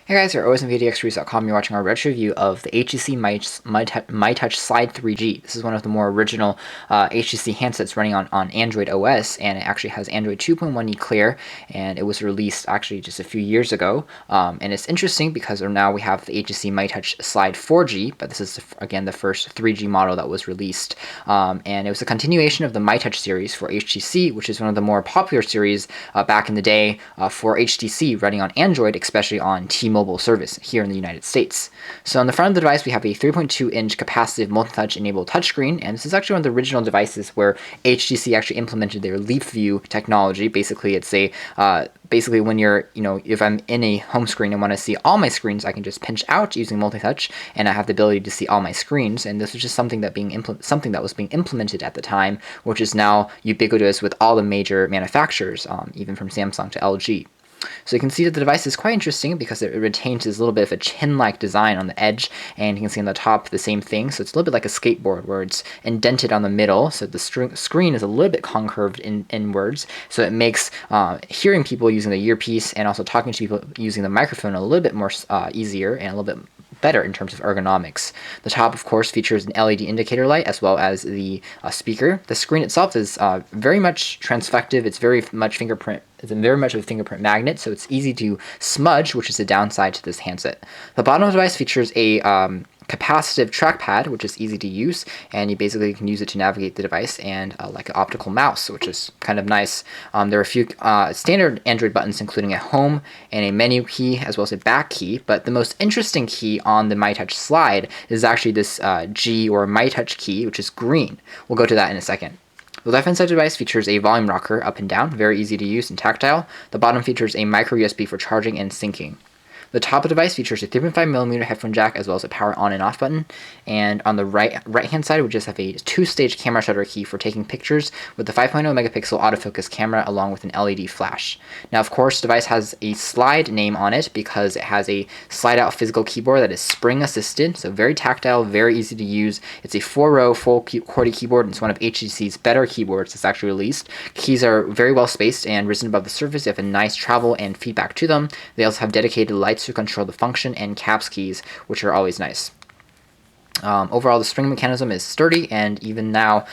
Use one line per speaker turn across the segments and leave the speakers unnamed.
Hey guys, we're OSMVDXRews.com. You're watching our retro review of the HTC MyTouch Slide 3G. This is one of the more original HTC handsets running on Android OS, and it actually has Android 2.1e Clear, and it was released actually just a few years ago. And it's interesting because now we have the HTC MyTouch Slide 4G, but this is, again, the first 3G model that was released. And it was a continuation of the MyTouch series for HTC, which is one of the more popular series back in the day for HTC running on Android, especially on T-Mobile service here in the United States. So on the front of the device, we have a 3.2-inch capacitive multi-touch enabled touchscreen, and this is actually one of the original devices where HTC actually implemented their Leap View technology. Basically, it's a basically when you're, if I'm in a home screen and want to see all my screens, I can just pinch out using multi-touch, and I have the ability to see all my screens. And this was just something that was being implemented at the time, which is now ubiquitous with all the major manufacturers, even from Samsung to LG. So you can see that the device is quite interesting because it retains this little bit of a chin-like design on the edge, and you can see on the top the same thing. So it's a little bit like a skateboard where it's indented on the middle, so the screen is a little bit concaved inwards, so it makes hearing people using the earpiece and also talking to people using the microphone a little bit more easier and a little bit better in terms of ergonomics. The top, of course, features an LED indicator light as well as the speaker. The screen itself is very much transfective. It's very much a fingerprint magnet, so it's easy to smudge, which is a downside to this handset. The bottom of the device features a capacitive trackpad, which is easy to use, and you basically can use it to navigate the device, and like an optical mouse, which is kind of nice. There are a few standard Android buttons, including a home and a menu key, as well as a back key, but the most interesting key on the MyTouch Slide is actually this G or MyTouch key, which is green. We'll go to that in a second. The left-hand side device features a volume rocker up and down, very easy to use and tactile. The bottom features a micro USB for charging and syncing. The top of the device features a 3.5mm headphone jack as well as a power on and off button. And on the right-hand side, we just have a two-stage camera shutter key for taking pictures with the 5.0 megapixel autofocus camera along with an LED flash. Now, of course, the device has a Slide name on it because it has a slide-out physical keyboard that is spring-assisted, so very tactile, very easy to use. It's a 4-row full QWERTY keyboard, and it's one of HTC's better keyboards that's actually released. Keys are very well spaced and risen above the surface. They have a nice travel and feedback to them. They also have dedicated lights to control the function and caps keys, which are always nice. Overall, the spring mechanism is sturdy, and even now,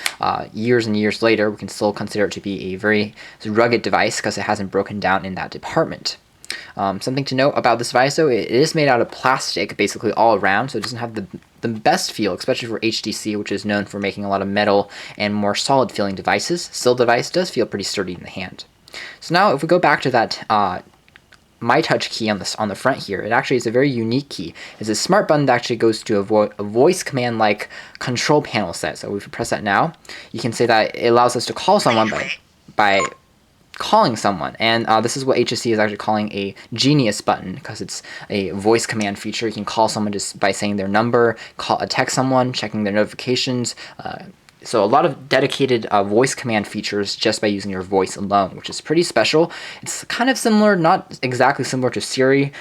years and years later, we can still consider it to be a very rugged device because it hasn't broken down in that department. Something to note about this device, though, it is made out of plastic basically all around, so it doesn't have the best feel, especially for HTC, which is known for making a lot of metal and more solid feeling devices. Still, the device does feel pretty sturdy in the hand. So now, if we go back to that MyTouch key on the front here, it actually is a very unique key. It's a smart button that actually goes to a voice command-like control panel set. So if we press that now, you can say that it allows us to call someone by calling someone, and this is what HTC is actually calling a Genius button because it's a voice command feature. You can call someone just by saying their number, text someone, checking their notifications. So a lot of dedicated voice command features just by using your voice alone, which is pretty special. It's kind of similar, not exactly similar to Siri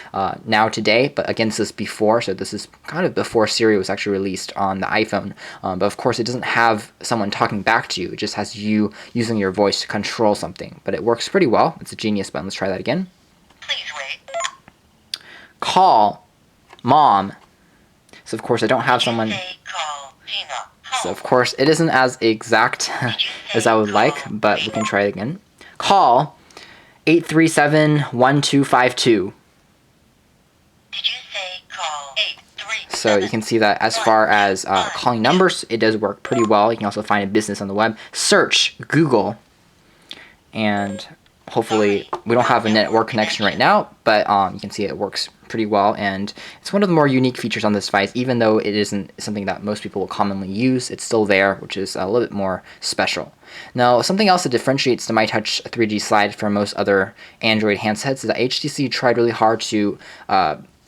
now today, but again, this is before, so this is kind of before Siri was actually released on the iPhone. But of course, it doesn't have someone talking back to you. It just has you using your voice to control something. But it works pretty well. It's a Genius button. Let's try that again.
Please wait.
Call Mom. So of course, I don't have someone.
Call Gina.
So of course, it isn't as exact as I would like, but we can try it again. Call 837-1252.
Did you say call 837?
So you can see that as far as calling numbers, it does work pretty well. You can also find a business on the web. Search Google, and hopefully we don't have a network connection right now, but you can see it works pretty well, and it's one of the more unique features on this device. Even though it isn't something that most people will commonly use, it's still there, which is a little bit more special. Now, something else that differentiates the MyTouch 3G Slide from most other Android handsets is that HTC tried really hard to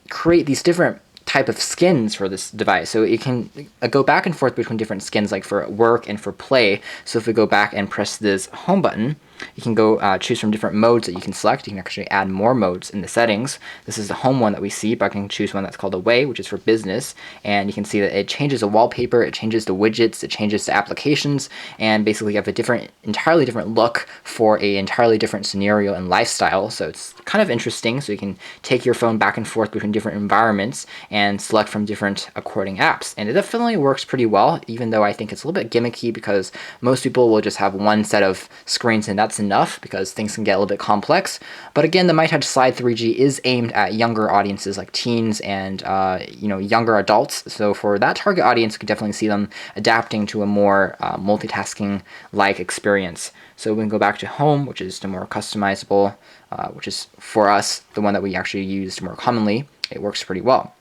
create these different type of skins for this device, so it can go back and forth between different skins, like for work and for play. So if we go back and press this home button, You can go choose from different modes that you can select. You can actually add more modes in the settings. This is the home one that we see, but I can choose one that's called Away, which is for business. And you can see that it changes the wallpaper, it changes the widgets, it changes the applications, and basically you have a entirely different look for a entirely different scenario and lifestyle. So it's kind of interesting. So you can take your phone back and forth between different environments and select from different according apps. And it definitely works pretty well, even though I think it's a little bit gimmicky because most people will just have one set of screens and that's enough because things can get a little bit complex. But again, the MyTouch Slide 3G is aimed at younger audiences like teens and younger adults. So for that target audience, you can definitely see them adapting to a more multitasking-like experience. So we can go back to home, which is the more customizable, which is for us the one that we actually use more commonly. It works pretty well.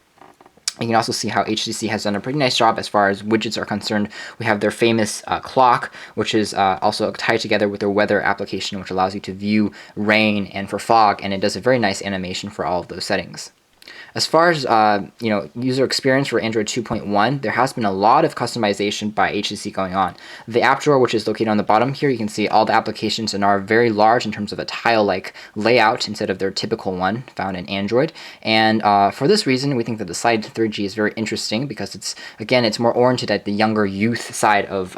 You can also see how HTC has done a pretty nice job as far as widgets are concerned. We have their famous clock, which is also tied together with their weather application, which allows you to view rain and for fog, and it does a very nice animation for all of those settings. As far as user experience for Android 2.1, there has been a lot of customization by HTC going on. The app drawer, which is located on the bottom here, you can see all the applications and are very large in terms of a tile-like layout instead of their typical one found in Android. And for this reason, we think that the Slide 3G is very interesting because it's more oriented at the younger youth side of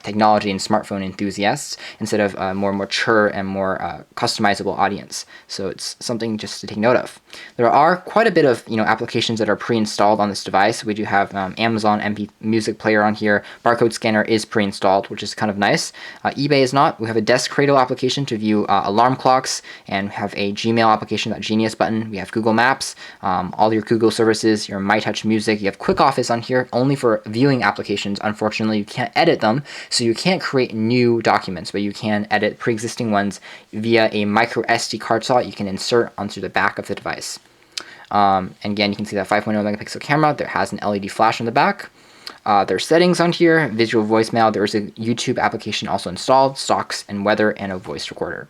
technology and smartphone enthusiasts instead of a more mature and more customizable audience. So it's something just to take note of. There are quite a bit of applications that are pre-installed on this device. We do have Amazon MP Music Player on here. Barcode scanner is pre-installed, which is kind of nice. eBay is not. We have a Desk Cradle application to view alarm clocks, and we have a Gmail application, that Genius button. We have Google Maps, all your Google services, your MyTouch Music. You have Quick Office on here, only for viewing applications. Unfortunately, you can't edit them, so you can't create new documents, but you can edit pre-existing ones via a micro SD card slot you can insert onto the back of the device. And again, you can see that 5.0 megapixel camera. There has an LED flash on the back. There's settings on here, visual voicemail. There is a YouTube application also installed, stocks and weather, and a voice recorder.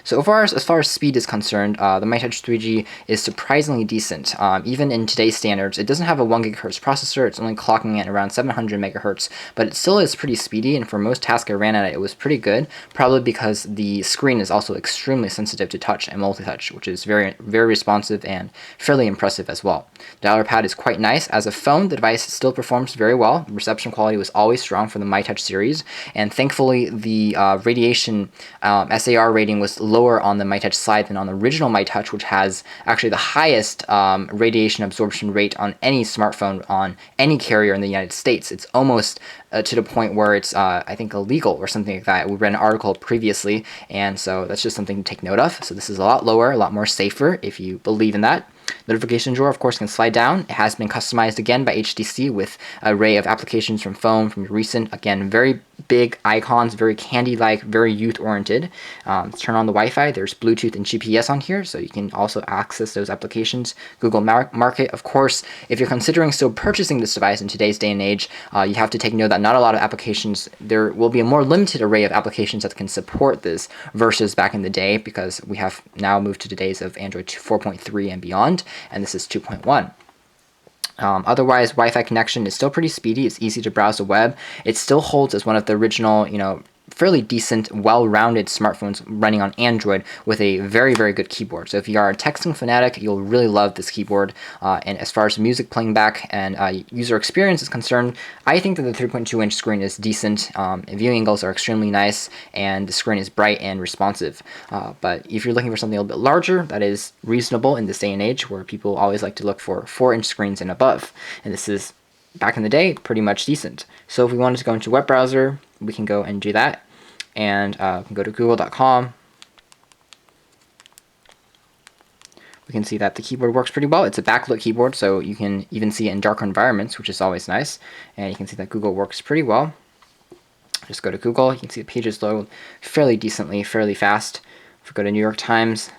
So as far as speed is concerned, the MyTouch 3G is surprisingly decent. Even in today's standards, it doesn't have a 1 GHz processor. It's only clocking at around 700 MHz, but it still is pretty speedy, and for most tasks I ran at it was pretty good, probably because the screen is also extremely sensitive to touch and multi-touch, which is very, very responsive and fairly impressive as well. The dialer pad is quite nice. As a phone, the device still performs very well. Reception quality was always strong for the MyTouch series, and thankfully the radiation SAR rating was lower on the MyTouch Slide than on the original MyTouch, which has actually the highest radiation absorption rate on any smartphone on any carrier in the United States. It's almost to the point where it's, I think, illegal or something like that. We read an article previously, and so that's just something to take note of. So this is a lot lower, a lot more safer if you believe in that. Notification drawer, of course, can slide down. It has been customized again by HTC with an array of applications from phone, from recent, again, very big icons, very candy-like, very youth-oriented. Let's turn on the Wi-Fi. There's Bluetooth and GPS on here, so you can also access those applications. Google Market, of course, if you're considering still purchasing this device in today's day and age, you have to take note that not a lot of applications, there will be a more limited array of applications that can support this versus back in the day, because we have now moved to the days of Android 4.3 and beyond, and this is 2.1. Otherwise, Wi-Fi connection is still pretty speedy. It's easy to browse the web. It still holds as one of the original, fairly decent, well-rounded smartphones running on Android with a very, very good keyboard. So if you are a texting fanatic, you'll really love this keyboard. And as far as music playing back and user experience is concerned, I think that the 3.2-inch screen is decent. Viewing angles are extremely nice, and the screen is bright and responsive. But if you're looking for something a little bit larger, that is reasonable in this day and age where people always like to look for 4-inch screens and above. And this is, back in the day, pretty much decent. So if we wanted to go into web browser, we can go and do that, and we can go to google.com. We can see that the keyboard works pretty well. It's a backlit keyboard, so you can even see it in darker environments, which is always nice. And you can see that Google works pretty well. Just go to Google. You can see the pages load fairly decently, fairly fast. If we go to New York Times,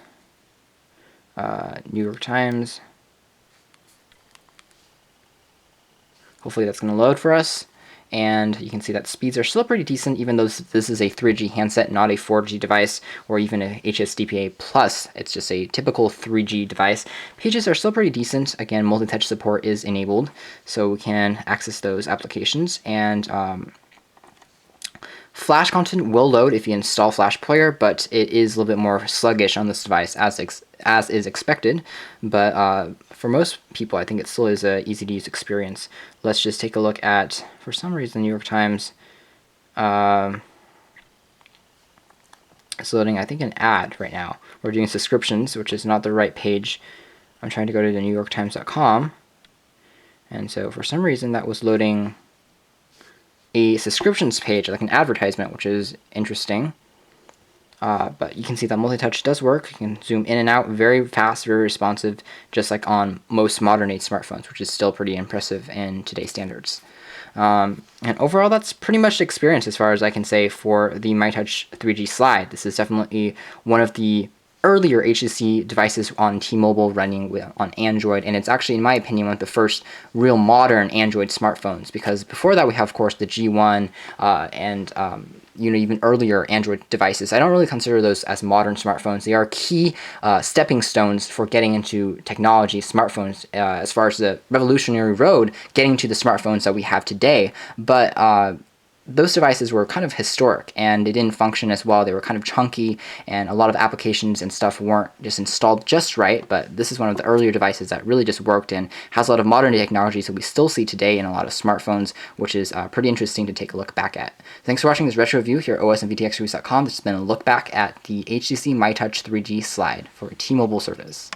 hopefully that's going to load for us. And you can see that speeds are still pretty decent, even though this is a 3G handset, not a 4G device, or even a HSDPA+. It's just a typical 3G device. Pages are still pretty decent. Again, multi-touch support is enabled, so we can access those applications. And Flash content will load if you install Flash Player, but it is a little bit more sluggish on this device as is expected. But for most people, I think it still is a easy to use experience. Let's just take a look at, for some reason, New York Times. It's loading, I think, an ad right now. We're doing subscriptions, which is not the right page. I'm trying to go to the NewYorkTimes.com, and so for some reason that was loading a subscriptions page, like an advertisement, which is interesting. But you can see that multi-touch does work. You can zoom in and out very fast, very responsive, just like on most modern age smartphones, which is still pretty impressive in today's standards. And overall, that's pretty much the experience as far as I can say for the MyTouch 3G Slide. This is definitely one of the earlier HTC devices on T-Mobile running on Android, and it's actually, in my opinion, one of the first real modern Android smartphones, because before that we have, of course, the G1 and even earlier Android devices. I don't really consider those as modern smartphones. They are key stepping stones for getting into technology, smartphones, as far as the revolutionary road getting to the smartphones that we have today. But those devices were kind of historic, and they didn't function as well. They were kind of chunky, and a lot of applications and stuff weren't just installed just right. But this is one of the earlier devices that really just worked and has a lot of modern day technologies that we still see today in a lot of smartphones, which is pretty interesting to take a look back at. Thanks for watching this retro review here at osandvtxreviews.com. This has been a look back at the HTC MyTouch 3G Slide for a T-Mobile service.